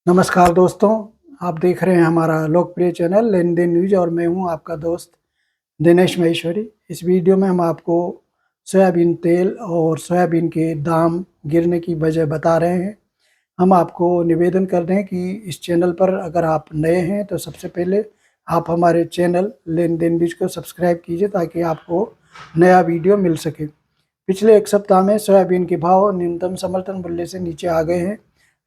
नमस्कार दोस्तों, आप देख रहे हैं हमारा लोकप्रिय चैनल लेन देन न्यूज और मैं हूं आपका दोस्त दिनेश महेश्वरी। इस वीडियो में हम आपको सोयाबीन तेल और सोयाबीन के दाम गिरने की वजह बता रहे हैं। हम आपको निवेदन कर रहे हैं कि इस चैनल पर अगर आप नए हैं तो सबसे पहले आप हमारे चैनल लेन देन न्यूज को सब्सक्राइब कीजिए ताकि आपको नया वीडियो मिल सके। पिछले एक सप्ताह में सोयाबीन के भाव न्यूनतम समर्थन मूल्य से नीचे आ गए हैं।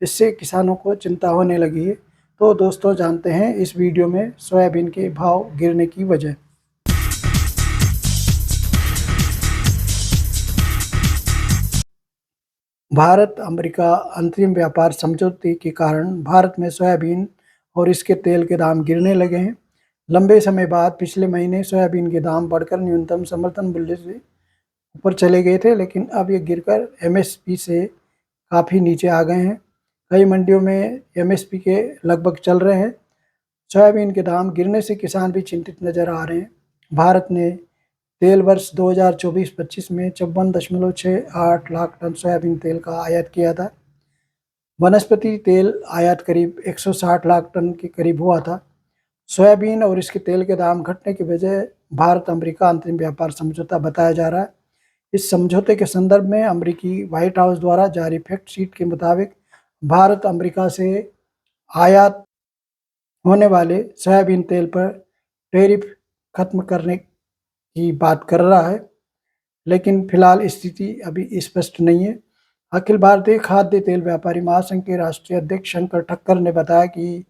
इससे किसानों को चिंता होने लगी है। तो दोस्तों, जानते हैं इस वीडियो में सोयाबीन के भाव गिरने की वजह। भारत अमेरिका अंतरिम व्यापार समझौते के कारण भारत में सोयाबीन और इसके तेल के दाम गिरने लगे हैं। लंबे समय बाद पिछले महीने सोयाबीन के दाम बढ़कर न्यूनतम समर्थन मूल्य से ऊपर चले गए थे, लेकिन अब ये गिरकर एमएसपी से काफ़ी नीचे आ गए हैं। कई मंडियों में एमएसपी के लगभग चल रहे हैं। सोयाबीन के दाम गिरने से किसान भी चिंतित नजर आ रहे हैं। भारत ने तेल वर्ष 2024-25 में 54.68 लाख टन सोयाबीन तेल का आयात किया था। वनस्पति तेल आयात करीब 160 लाख टन के करीब हुआ था। सोयाबीन और इसके तेल के दाम घटने की वजह भारत अमेरिका अंतरिम व्यापार समझौता बताया जा रहा है। इस समझौते के संदर्भ में अमेरिकी व्हाइट हाउस द्वारा जारी फैक्ट शीट के मुताबिक भारत अमेरिका से आयात होने वाले सोयाबीन तेल पर टैरिफ खत्म करने की बात कर रहा है, लेकिन फिलहाल स्थिति अभी स्पष्ट नहीं है। अखिल भारतीय खाद्य तेल व्यापारी महासंघ के राष्ट्रीय अध्यक्ष शंकर ठक्कर ने बताया कि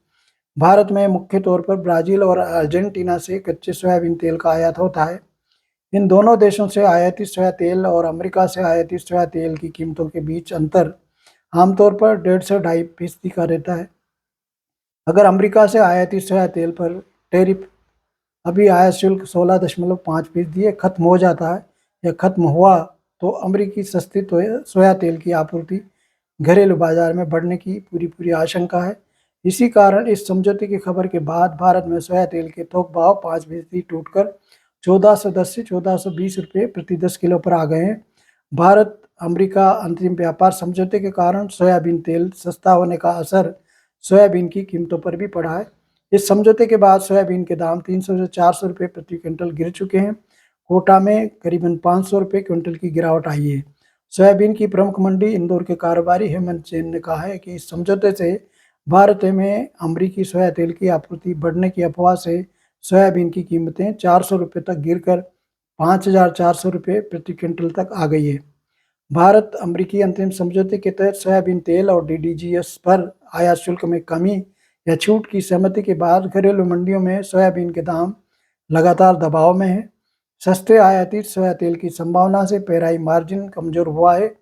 भारत में मुख्य तौर पर ब्राजील और अर्जेंटीना से कच्चे सोयाबीन तेल का आयात होता है। इन दोनों देशों से आयातित सोया तेल और अमेरिका से आयातित सोया तेल की कीमतों के बीच अंतर आमतौर पर 1.5 से 2.5% का रहता है। अगर अमेरिका से आयातित सोया तेल पर टैरिफ अभी आयात शुल्क 16.5% खत्म हो जाता है या खत्म हुआ तो अमेरिकी सस्ती सोया तेल की आपूर्ति घरेलू बाजार में बढ़ने की पूरी आशंका है। इसी कारण इस समझौते की खबर के बाद भारत में सोया तेल के थोक भाव 5% टूटकर 1410 से 1420 रुपये प्रति 10 किलो पर आ गए हैं। भारत अमेरिका अंतरिम व्यापार समझौते के कारण सोयाबीन तेल सस्ता होने का असर सोयाबीन की कीमतों पर भी पड़ा है। इस समझौते के बाद सोयाबीन के दाम 300 से 400 रुपये प्रति क्विंटल गिर चुके हैं। कोटा में करीबन 500 रुपये क्विंटल की गिरावट आई है। सोयाबीन की प्रमुख मंडी इंदौर के कारोबारी हेमंत जैन ने कहा है कि इस समझौते से भारत में अमरीकी सोया तेल की आपूर्ति बढ़ने की अफवाह से सोयाबीन की कीमतें 400 रुपये तक गिरकर 5,400 रुपये प्रति क्विंटल तक आ गई है। भारत अमरीकी अंतरिम समझौते के तहत सोयाबीन तेल और डीडीजीएस पर आयात शुल्क में कमी या छूट की सहमति के बाद घरेलू मंडियों में सोयाबीन के दाम लगातार दबाव में है। सस्ते आयातित सोया तेल की संभावना से पेराई मार्जिन कमजोर हुआ है,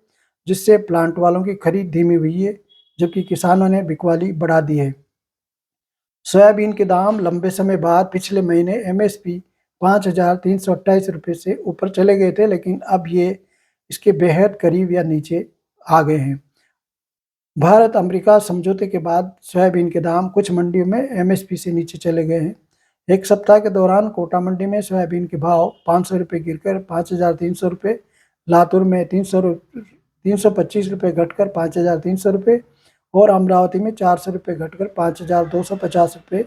जिससे प्लांट वालों की खरीद धीमी हुई है, जबकि किसानों ने बिकवाली बढ़ा दी है। सोयाबीन के दाम लंबे समय बाद पिछले महीने एमएसपी 5,328 रुपये से ऊपर चले गए थे, लेकिन अब ये इसके बेहद करीब या नीचे आ गए हैं। भारत अमेरिका समझौते के बाद सोयाबीन के दाम कुछ मंडियों में एमएसपी से नीचे चले गए हैं। एक सप्ताह के दौरान कोटा मंडी में सोयाबीन के भाव 500 रुपये गिरकर 5,300 रुपये, लातूर में 325 रुपये घटकर 5,300 रुपये और अमरावती में 400 रुपये घटकर 5,250 रुपये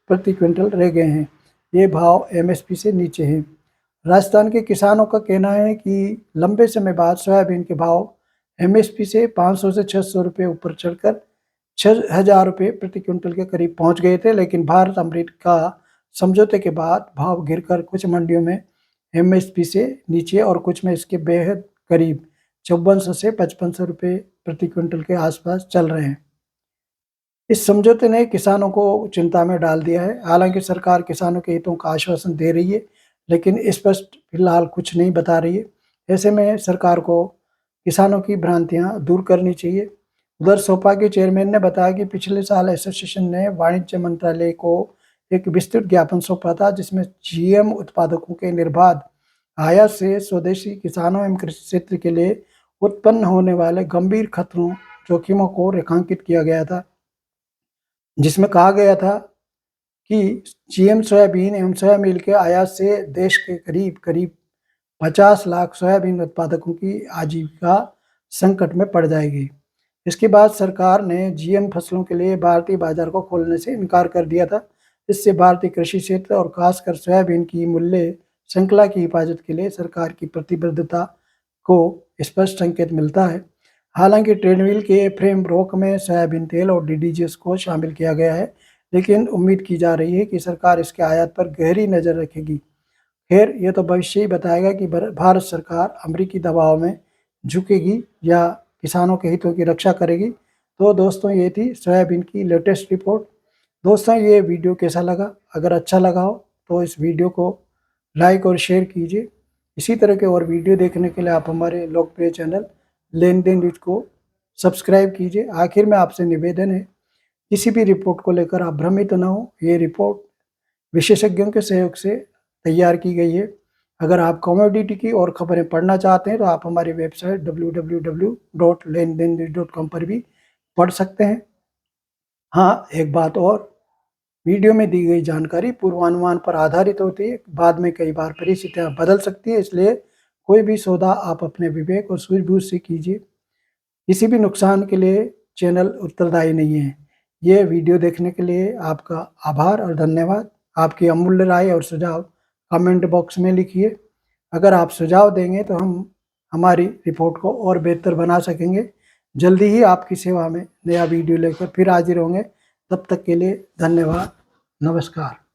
प्रति क्विंटल रह गए हैं। ये भाव एमएसपी से नीचे हैं। राजस्थान के किसानों का कहना है कि लंबे समय बाद सोयाबीन के भाव एमएसपी से 500 से 600 रुपये ऊपर चढ़कर 6,000 रुपये प्रति क्विंटल के करीब पहुंच गए थे, लेकिन भारत अमेरिका समझौते के बाद भाव गिरकर कुछ मंडियों में एमएसपी से नीचे और कुछ में इसके बेहद करीब 5400 से 5500 रुपये प्रति क्विंटल के आसपास चल रहे हैं। इस समझौते ने किसानों को चिंता में डाल दिया है। हालांकि सरकार किसानों के हितों का आश्वासन दे रही है, लेकिन स्पष्ट फिलहाल कुछ नहीं बता रही है। ऐसे में सरकार को किसानों की भ्रांतियां दूर करनी चाहिए। उधर सोपा के चेयरमैन ने बताया कि पिछले साल एसोसिएशन ने वाणिज्य मंत्रालय को एक विस्तृत ज्ञापन सौंपा था, जिसमें जीएम उत्पादकों के निर्बाध आयात से स्वदेशी किसानों एवं कृषि क्षेत्र के लिए उत्पन्न होने वाले गंभीर खतरों जोखिमों को रेखांकित किया गया था, जिसमें कहा गया था कि जीएम सोयाबीन एवं सोया मिल के आयात से देश के करीब करीब 50 लाख सोयाबीन उत्पादकों की आजीविका संकट में पड़ जाएगी। इसके बाद सरकार ने जीएम फसलों के लिए भारतीय बाजार को खोलने से इनकार कर दिया था। इससे भारतीय कृषि क्षेत्र और खासकर सोयाबीन की मूल्य श्रृंखला की हिफाजत के लिए सरकार की प्रतिबद्धता को स्पष्ट संकेत मिलता है। हालांकि ट्रेडमिल के फ्रेमवर्क में सोयाबीन तेल और डीडीजीएस को शामिल किया गया है, लेकिन उम्मीद की जा रही है कि सरकार इसके आयात पर गहरी नज़र रखेगी। खैर, यह तो भविष्य ही बताएगा कि भारत सरकार अमेरिकी दबाव में झुकेगी या किसानों के हितों की रक्षा करेगी। तो दोस्तों, ये थी सोयाबीन की लेटेस्ट रिपोर्ट। दोस्तों, ये वीडियो कैसा लगा? अगर अच्छा लगा हो तो इस वीडियो को लाइक और शेयर कीजिए। इसी तरह के और वीडियो देखने के लिए आप हमारे लोकप्रिय चैनल लेन देन न्यूज को सब्सक्राइब कीजिए। आखिर में आपसे निवेदन है, किसी भी रिपोर्ट को लेकर आप भ्रमित न हो। ये रिपोर्ट विशेषज्ञों के सहयोग से तैयार की गई है। अगर आप कमोडिटी की और खबरें पढ़ना चाहते हैं तो आप हमारी वेबसाइट www.lendennews.com पर भी पढ़ सकते हैं। हाँ, एक बात और, वीडियो में दी गई जानकारी पूर्वानुमान पर आधारित होती है। बाद में कई बार परिस्थितियाँ बदल सकती है, इसलिए कोई भी सौदा आप अपने विवेक और सूझबूझ से कीजिए। किसी भी नुकसान के लिए चैनल उत्तरदायी नहीं है। ये वीडियो देखने के लिए आपका आभार और धन्यवाद। आपकी अमूल्य राय और सुझाव कमेंट बॉक्स में लिखिए। अगर आप सुझाव देंगे तो हम हमारी रिपोर्ट को और बेहतर बना सकेंगे। जल्दी ही आपकी सेवा में नया वीडियो लेकर फिर हाजिर होंगे। तब तक के लिए धन्यवाद। नमस्कार।